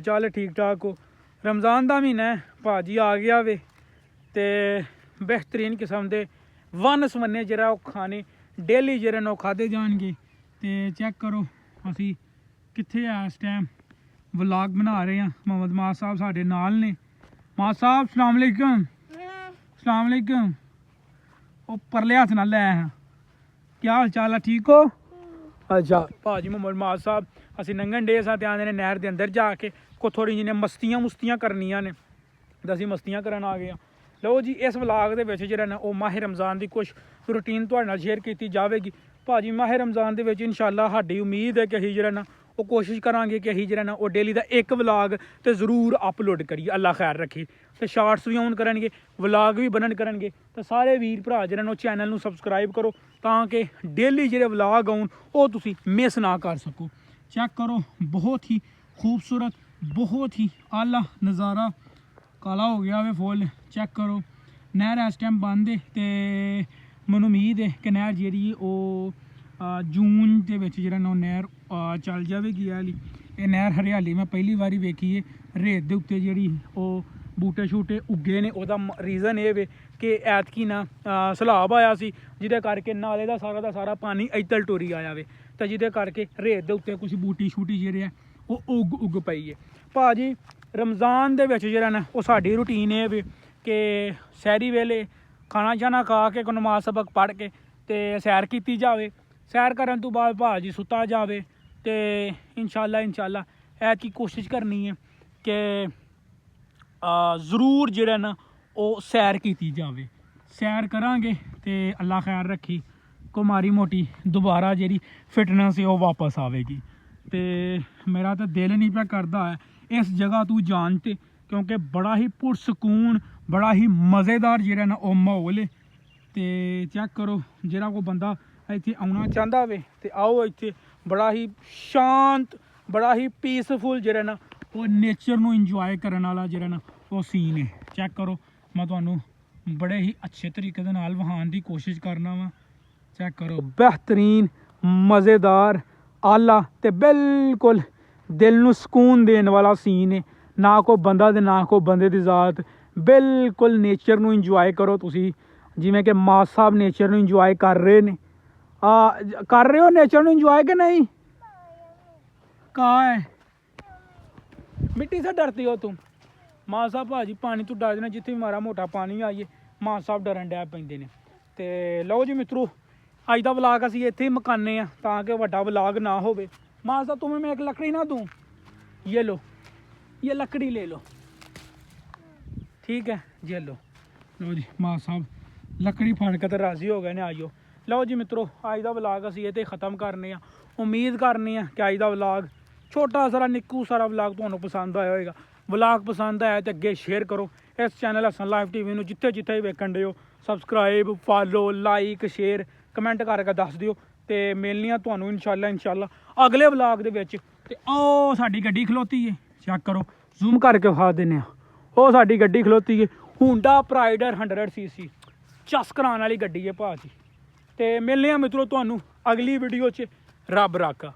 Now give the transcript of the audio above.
ਚੱਲ ठीक ठाक हो। रमज़ान का महीना है, भाजी आ गया वे ते बेहतरीन किस्म के वन सवन्ने जरा खाने डेली जरे नो खाधे जाएंगे। तो चेक करो असी कित्थे है इस टाइम व्लॉग बना रहे हैं। मोहम्मद मास साहब साढ़े नाल ने। मास साहब सलाम अलैकुम। सलाम अलैकुम। वो परले हथ नाल लै हैं, क्या हाल चाल है, ठीक हो? अच्छा भाजी मोहम्मद मास साहब असी नंगन डे सा आते ने नहर के अंदर जाके को थोड़ी जिन्हें मस्तियां मुस्तियां करनियां ने तो असी मस्तियां करन आ गए। लो जी इस व्लॉग के जो ना वो माह रमज़ान की कुछ रूटीन तुहाडे नाल शेयर की जाएगी। भाजी माह रमज़ान के इंशाअल्लाह साडी उम्मीद है कि असीं जो ना वो कोशिश करांगे कि असीं जो ना वो डेली का एक व्लॉग तो जरूर अपलोड करिए। अल्लाह खैर रखे तो शार्ट्स भी ऑन करनगे, व्लॉग भी बनन करनगे। तो सारे वीर भरा जो ना चैनल में सबसक्राइब करो ताकि डेली जो व्लॉग आउन वो तुसीं मिस ना कर सको। चेक करो बहुत ही खूबसूरत, बहुत ही आला नज़ारा। काला हो गया वे फुल। चेक करो नहर इस टाइम बंद है तो मैनूं उम्मीद है कि नहर जी जून के जो नहर चल जाएगी। वाली ये नहर हरियाली मैं पहली बारी वेखी है। रेत के उत्ते जी बूटे शूटे उगे ने। वह रीज़न ये वे कि ऐतकी ना सैलाब आया सी जिहदे करके नाले का सारा पानी इधर टुरी आया वे तो जिहदे करके रेत के उत्ते कुछ बूटी शूटी जी वो उग पई है। भाजी रमज़ान दे विच जिहड़ा ना वो साडी रूटीन है वे कि सैरी वेले खाना शाना खा के नमाज सबक पढ़ के ते सैर की जाए। सैर करन तो बाद भाजी सुता जाए तो इंशाअल्लाह ऐतकी कोशिश करनी है कि ज़रूर जिहड़ा ना वो सैर की जाए। सैर करांगे तो अल्लाह खैर रखी को मारी मोटी दोबारा जी फिटनेस है वो वापस आएगी। तो मेरा तो दिल नहीं पे करता है इस जगह तू जानते क्योंकि बड़ा ही पुरसकून बड़ा ही मज़ेदार जो ना वो माहौल है। तो चेक करो जो कोई बंदा इत्थे आना चाहता वे तो आओ। इत्थे बड़ा ही शांत बड़ा ही पीसफुल जो ना वो नेचर नू इंजॉय करने वाला जो ना वो सीन है। चेक करो मैं तुहानू बड़े ही अच्छे तरीके दे नाल वहान की कोशिश करना वा। चेक करो बेहतरीन मज़ेदार आला ते बिल्कुल दिल नू सुकून देने वाला सीन है। ना कोई बंदा ते ना कोई बंदे की जात, बिल्कुल नेचर नू इंजॉय करो तुसी जिवें कि मास साहब नेचर नू इंजॉय कर रहे ने। कर रहे हो नेचर नू इंजॉय कि नहीं? कहाँ है? मिट्टी से डरती हो तुम? मास साहब भाजी पानी तो डर देना जिथे भी मारा मोटा पानी आइए मास साहब डरन डै पैंदे ने। ते लो जी मित्रों अज का व्लॉग असीं इत्थे ही मुकाने आ ताकि वड्डा व्लॉग ना होवे। मास साहब तुम्हें मैं एक लकड़ी ना दूँ? ये लो ये लकड़ी ले लो, ठीक है ये लो। लो जी मास साहब लकड़ी फड़ के तो राजी हो गए ने। आइयो लो जी मित्रों अज का व्लॉग असीं इत्थे ख़त्म करने आ। उम्मीद करने आ कि अज का व्लॉग छोटा सारा निक्कू सारा व्लॉग तुहानूं पसंद आया होएगा। व्लॉग पसंद आया तो अगे शेयर करो। इस चैनल हसन लाइव टीवी नूं जिथे जिथे भी वेखण दे हो subscribe follow like share comment करके दस दिओ। तो मिलनी तुहानूं इंशाअल्लाह अगले व्लॉग दे विच। ते ओ साडी गड्डी खलोती है, चेक करो जूम करके विखा दिन्ने। वो साडी गड्डी खलोती है हुंडा प्राइडर 100cc चस कराने वाली गड्डी है भाजी। तो मिलने मित्रों तुहानूं अगली वीडियो च। रब राखा।